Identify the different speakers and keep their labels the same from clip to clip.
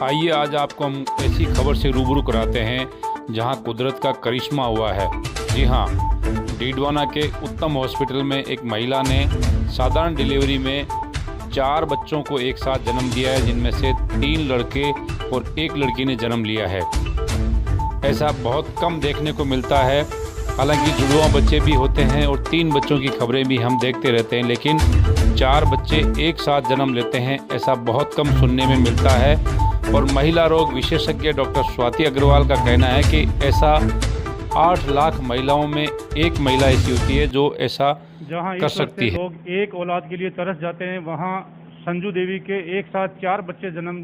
Speaker 1: आइए आज आपको हम ऐसी खबर से रूबरू कराते हैं जहां कुदरत का करिश्मा हुआ है। जी हाँ, डीडवाना के उत्तम हॉस्पिटल में एक महिला ने साधारण डिलीवरी में 4 बच्चों को एक साथ जन्म दिया है, जिनमें से 3 लड़के और 1 लड़की ने जन्म लिया है। ऐसा बहुत कम देखने को मिलता है। हालांकि जुड़वा बच्चे भी होते हैं और 3 बच्चों की खबरें भी हम देखते रहते हैं, लेकिन 4 बच्चे एक साथ जन्म लेते हैं ऐसा बहुत कम सुनने में मिलता है। और महिला रोग विशेषज्ञ डॉक्टर स्वाति अग्रवाल का कहना है कि ऐसा 8 लाख महिलाओं में एक महिला ऐसी होती है जो ऐसा
Speaker 2: जहाँ
Speaker 1: कर
Speaker 2: इस वक्त
Speaker 1: सकती है।
Speaker 2: लोग एक औलाद के लिए तरस जाते हैं, वहाँ संजू देवी के एक साथ 4 बच्चे जन्म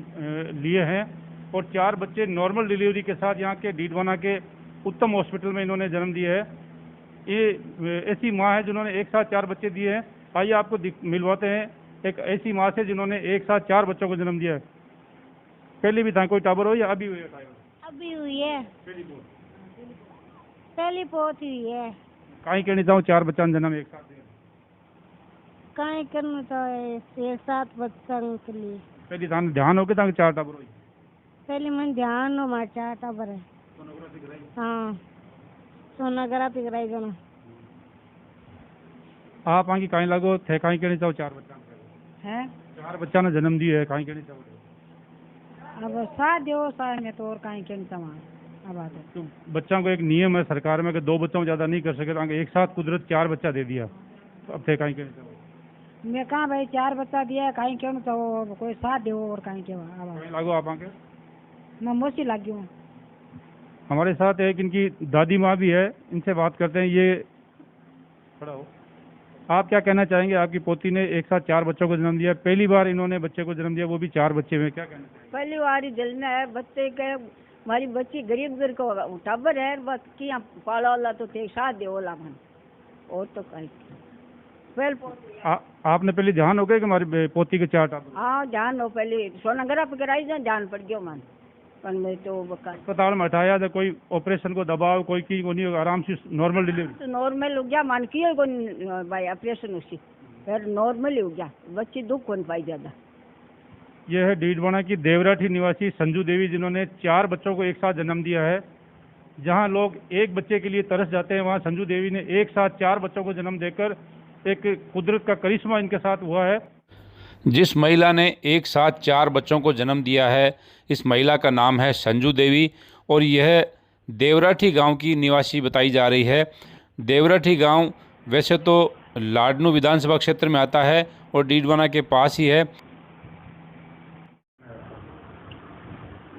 Speaker 2: लिए हैं और 4 बच्चे नॉर्मल डिलीवरी के साथ यहाँ के डीडवाना के उत्तम हॉस्पिटल में इन्होंने जन्म दिए है। ये ऐसी माँ है जिन्होंने एक साथ 4 बच्चे दिए हैं। आइए आपको मिलवाते हैं एक ऐसी माँ से जिन्होंने एक साथ 4 बच्चों को जन्म दिया है। पहले भी था कोई टाबर हो या अभी हुई है?
Speaker 3: अभी हुई है, पहली पोत हुई है।
Speaker 2: कहीं कहनी चाहूँ 4 बच्चा जन्म एक साथ दिया।
Speaker 3: कहीं करना तो एक साथ बच्चों के लिए
Speaker 2: पहली थाने ध्यान हो के 4 टाबर हुई।
Speaker 3: पहले मन ध्यान हो मार चाहता पर हाँ सोनोग्राफी कराई दोनों।
Speaker 2: आप आगे कहीं लगो थे कहीं कहनी चाहो 4 बच्चा
Speaker 3: है
Speaker 2: 4 बच्चा ने जन्म दिए है कहीं कहनी चाहो
Speaker 3: अब साथ दो साथ में तो और कहीं कहनी चाह अब आते
Speaker 2: तो बच्चों को एक नियम है सरकार में कि 2 बच्चों ज्यादा नहीं कर सके, तो एक साथ कुदरत 4 बच्चा दे दिया, तो अब थे कहीं कहनी चाहो।
Speaker 3: मैं कहा भाई 4 बच्चा दिया है कहीं क्यों तो कोई साथ दो और कहीं क्यों अब
Speaker 2: कहीं लागो आप आगे।
Speaker 3: मैं मोसी लग गई हूँ।
Speaker 2: हमारे साथ एक इनकी दादी माँ भी है, इनसे बात करते हैं। ये खड़ा हो, आप क्या कहना चाहेंगे? आपकी पोती ने एक साथ 4 बच्चों को जन्म दिया, पहली बार इन्होंने बच्चे को जन्म दिया, वो भी 4 बच्चे में, क्या कहना चाहेंगे?
Speaker 4: पहली बार दिल में है बच्चे के। हमारी बच्ची गरीब घर को टाबर है, बस किया पाला वाला तो थे साथ दे ओला मन और तो कहीं
Speaker 2: आपने पहले ध्यान हो गया कि हमारी पोती के 4 टाबर?
Speaker 4: हाँ जान हो पहले सोनोग्राफी कराई जान पड़ गयो मन पर मैं तो बका
Speaker 2: अस्पताल में हटाया था, कोई ऑपरेशन को दबाव कोई की को नहीं होगा, आराम से नॉर्मल डिलीवरी।
Speaker 4: तो नॉर्मल हो गया मान की भाई ऑपरेशन उसी फिर नॉर्मल हो गया, बच्ची दुख कौन पाई ज्यादा।
Speaker 2: यह है डीडवाना की देवराठी निवासी संजू देवी, जिन्होंने 4 बच्चों को एक साथ जन्म दिया है। जहां लोग एक बच्चे के लिए तरस जाते हैं, वहां संजू देवी ने एक साथ 4 बच्चों को जन्म देकर एक कुदरत का करिश्मा इनके साथ हुआ है।
Speaker 1: जिस महिला ने एक साथ 4 बच्चों को जन्म दिया है, इस महिला का नाम है संजू देवी और यह देवराठी गांव की निवासी बताई जा रही है। देवराठी गांव वैसे तो लाडनू विधानसभा क्षेत्र में आता है और डीडवाना के पास ही है।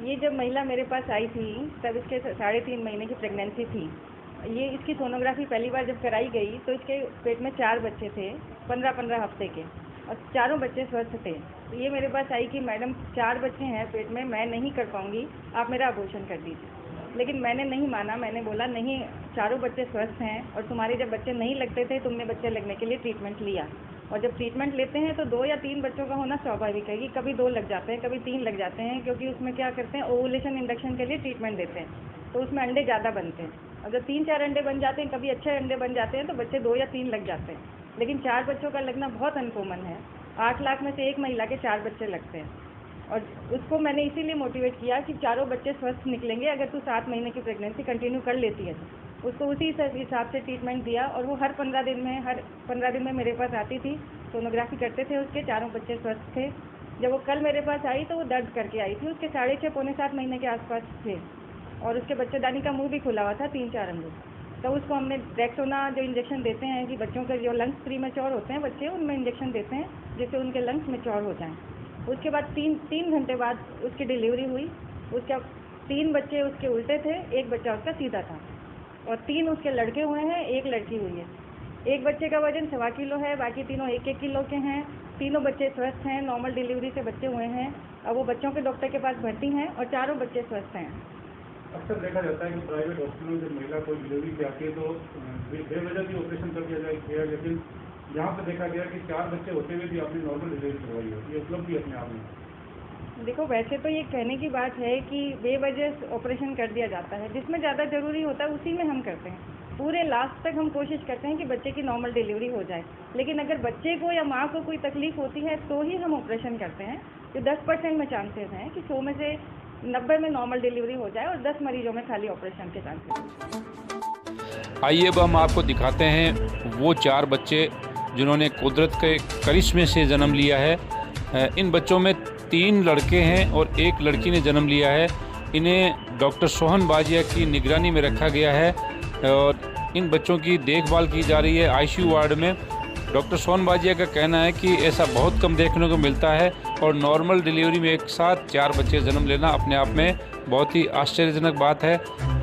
Speaker 5: ये जब महिला मेरे पास आई थी तब इसके 3.5 महीने की प्रेगनेंसी थी। ये इसकी सोनोग्राफी पहली बार जब कराई गई तो इसके पेट में 4 बच्चे थे 15-15 हफ्ते के और चारों बच्चे स्वस्थ थे। तो ये मेरे पास आई कि मैडम 4 बच्चे हैं पेट में, मैं नहीं कर पाऊंगी, आप मेरा अबॉर्शन कर दीजिए। लेकिन मैंने नहीं माना, मैंने बोला नहीं, चारों बच्चे स्वस्थ हैं और तुम्हारे जब बच्चे नहीं लगते थे तुमने बच्चे लगने के लिए ट्रीटमेंट लिया, और जब ट्रीटमेंट लेते हैं तो 2 या 3 बच्चों का होना स्वाभाविक है कि कभी 2 लग जाते हैं कभी 3 लग जाते हैं, क्योंकि उसमें क्या करते हैं ओवुलेशन इंडक्शन के लिए ट्रीटमेंट देते हैं तो उसमें अंडे ज़्यादा बनते हैं। अगर 3-4 अंडे बन जाते हैं, कभी अच्छे अंडे बन जाते हैं तो बच्चे 2 या 3 लग जाते हैं, लेकिन 4 बच्चों का लगना बहुत अनकॉमन है। 8 लाख में से एक महिला के 4 बच्चे लगते हैं और उसको मैंने इसीलिए मोटिवेट किया कि चारों बच्चे स्वस्थ निकलेंगे अगर तू 7 महीने की प्रेगनेंसी कंटिन्यू कर लेती है तो। उसको उसी हिसाब से ट्रीटमेंट दिया और वो हर 15 दिन में मेरे पास आती थी, सोनोग्राफी करते थे, उसके चारों बच्चे स्वस्थ थे। जब वो कल मेरे पास आई तो वो दर्द करके आई थी, उसके 6.5-7 महीने के आसपास थे और उसके बच्चेदानी का मुंह भी खुला हुआ था 3-4 अंगूर। तो उसको हमने डेक्सोना जो इंजेक्शन देते हैं कि बच्चों के जो लंग्स प्री मैच्योर होते हैं बच्चे, उनमें इंजेक्शन देते हैं जिससे उनके लंग्स मैच्योर हो जाएं। उसके बाद 3 घंटे बाद उसकी डिलीवरी हुई। उसके 3 बच्चे उसके उल्टे थे, 1 बच्चा उसका सीधा था और 3 उसके लड़के हुए हैं, 1 लड़की हुई है। एक बच्चे का वजन 1.25 किलो है, बाकी तीनों 1-1 किलो के हैं। तीनों बच्चे स्वस्थ हैं, नॉर्मल डिलीवरी से बच्चे हुए हैं। अब वो बच्चों के डॉक्टर के पास भर्ती हैं और चारों बच्चे स्वस्थ हैं।
Speaker 2: अक्सर देखा जाता है कि प्राइवेट हॉस्पिटल में जब महिला कोई डिलीवरी की आती है तो बेवजह भी ऑपरेशन कर दिया जाए, लेकिन यहाँ पर देखा गया कि 4 बच्चे होते हुए भी आपने नॉर्मल डिलीवरी करवाई है, ये उपलब्धि अपने आप में।
Speaker 5: देखो वैसे तो ये कहने की बात है कि बेवजह ऑपरेशन कर दिया जाता है, जिसमें ज़्यादा ज़रूरी होता है उसी में हम करते हैं। पूरे लास्ट तक हम कोशिश करते हैं कि बच्चे की नॉर्मल डिलीवरी हो जाए, लेकिन अगर बच्चे को या माँ को कोई तकलीफ होती है तो ही हम ऑपरेशन करते हैं। जो 10% में चांसेस हैं कि 100 में से 90 में नॉर्मल डिलीवरी हो जाए और 10 मरीजों में खाली ऑपरेशन के चांसेस।
Speaker 1: आइए अब हम आपको दिखाते हैं वो 4 बच्चे जिन्होंने कुदरत के करिश्मे से जन्म लिया है। इन बच्चों में 3 लड़के हैं और 1 लड़की ने जन्म लिया है। इन्हें डॉक्टर सोहन बाजिया की निगरानी में रखा गया है और इन बच्चों की देखभाल की जा रही है आईसीयू वार्ड में। डॉक्टर सोहन बाजिया का कहना है कि ऐसा बहुत कम देखने को मिलता है और नॉर्मल डिलीवरी में एक साथ 4 बच्चे जन्म लेना अपने आप में बहुत ही आश्चर्यजनक बात है।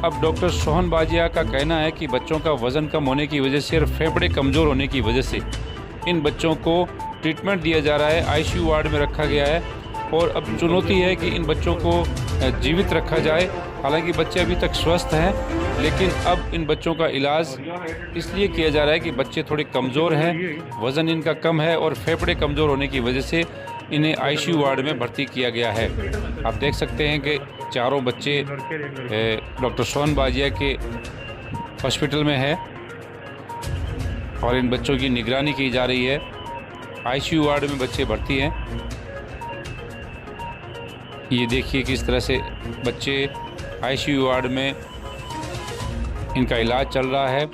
Speaker 1: अब डॉक्टर सोहन बाजिया का कहना है कि बच्चों का वज़न कम होने की वजह से और फेफड़े कमज़ोर होने की वजह से इन बच्चों को ट्रीटमेंट दिया जा रहा है, आईसीयू वार्ड में रखा गया है और अब चुनौती है कि इन बच्चों को जीवित रखा जाए। हालांकि बच्चे अभी तक स्वस्थ हैं, लेकिन अब इन बच्चों का इलाज इसलिए किया जा रहा है कि बच्चे थोड़े कमज़ोर हैं, वज़न इनका कम है और फेफड़े कमज़ोर होने की वजह से इन्हें आईसीयू वार्ड में भर्ती किया गया है। आप देख सकते हैं कि चारों बच्चे डॉक्टर सोहन बाजिया के हॉस्पिटल में है और इन बच्चों की निगरानी की जा रही है। आईसीयू वार्ड में बच्चे भर्ती हैं। ये देखिए किस तरह से बच्चे आईसीयू वार्ड में इनका इलाज चल रहा है।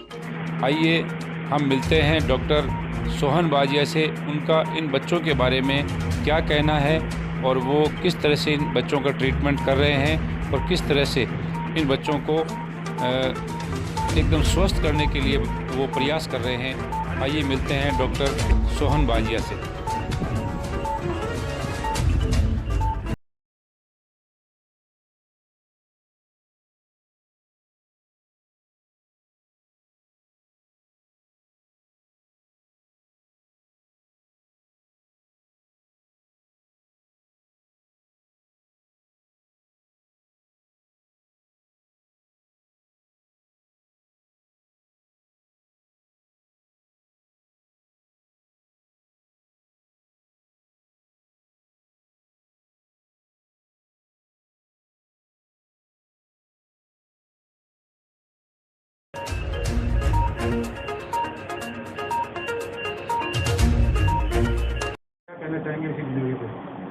Speaker 1: आइए हम मिलते हैं डॉक्टर सोहन बाजिया से, उनका इन बच्चों के बारे में क्या कहना है और वो किस तरह से इन बच्चों का ट्रीटमेंट कर रहे हैं और किस तरह से इन बच्चों को एकदम स्वस्थ करने के लिए वो प्रयास कर रहे हैं। आइए मिलते हैं डॉक्टर सोहन बाजिया से।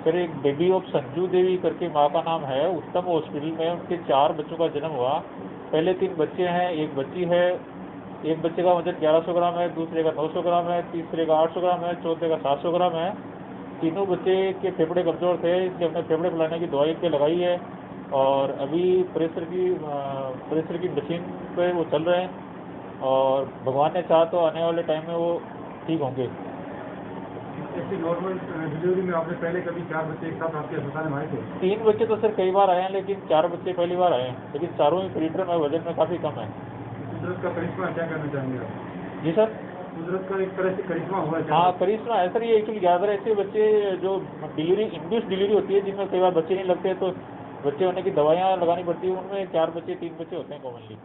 Speaker 6: सर एक बेबी ऑफ संजू देवी करके माँ का नाम है, उत्तम हॉस्पिटल में उनके 4 बच्चों का जन्म हुआ। पहले 3 बच्चे हैं, एक बच्ची है। एक बच्चे का वजन 1100 ग्राम है, दूसरे का 900 ग्राम है, तीसरे का 800 ग्राम है, चौथे का 700 ग्राम है। तीनों बच्चे के फेफड़े कमज़ोर थे, इसलिए हमने फेफड़े फुलाने की दवाई पे लगाई है और अभी प्रेशर की मशीन पे वो चल रहे हैं और भगवान ने चाहा तो आने वाले टाइम में वो ठीक होंगे।
Speaker 2: ऐसी नॉर्मल डिलीवरी में आपने पहले कभी 4 बच्चे एक साथ आपके अस्पताल में आए थे?
Speaker 6: 3 बच्चे तो सर कई बार आए हैं, लेकिन 4 बच्चे पहली बार आए हैं, लेकिन चारों ही प्रीटर में वजन में काफ़ी कम है।
Speaker 2: कुदरत का करिश्मा क्या करना चाहेंगे आप?
Speaker 6: जी सर,
Speaker 2: कुदरत का एक तरह से करिश्मा हुआ है।
Speaker 6: हाँ करिश्मा है सर। ये एक्चुअली ज़्यादातर ऐसे बच्चे जो इंड्यूस डिलीवरी होती है जिनमें कई बार बच्चे नहीं लगते तो बच्चे होने की दवाइयाँ लगानी पड़ती है, उनमें 4 बच्चे 3 बच्चे होते हैं कॉमनली।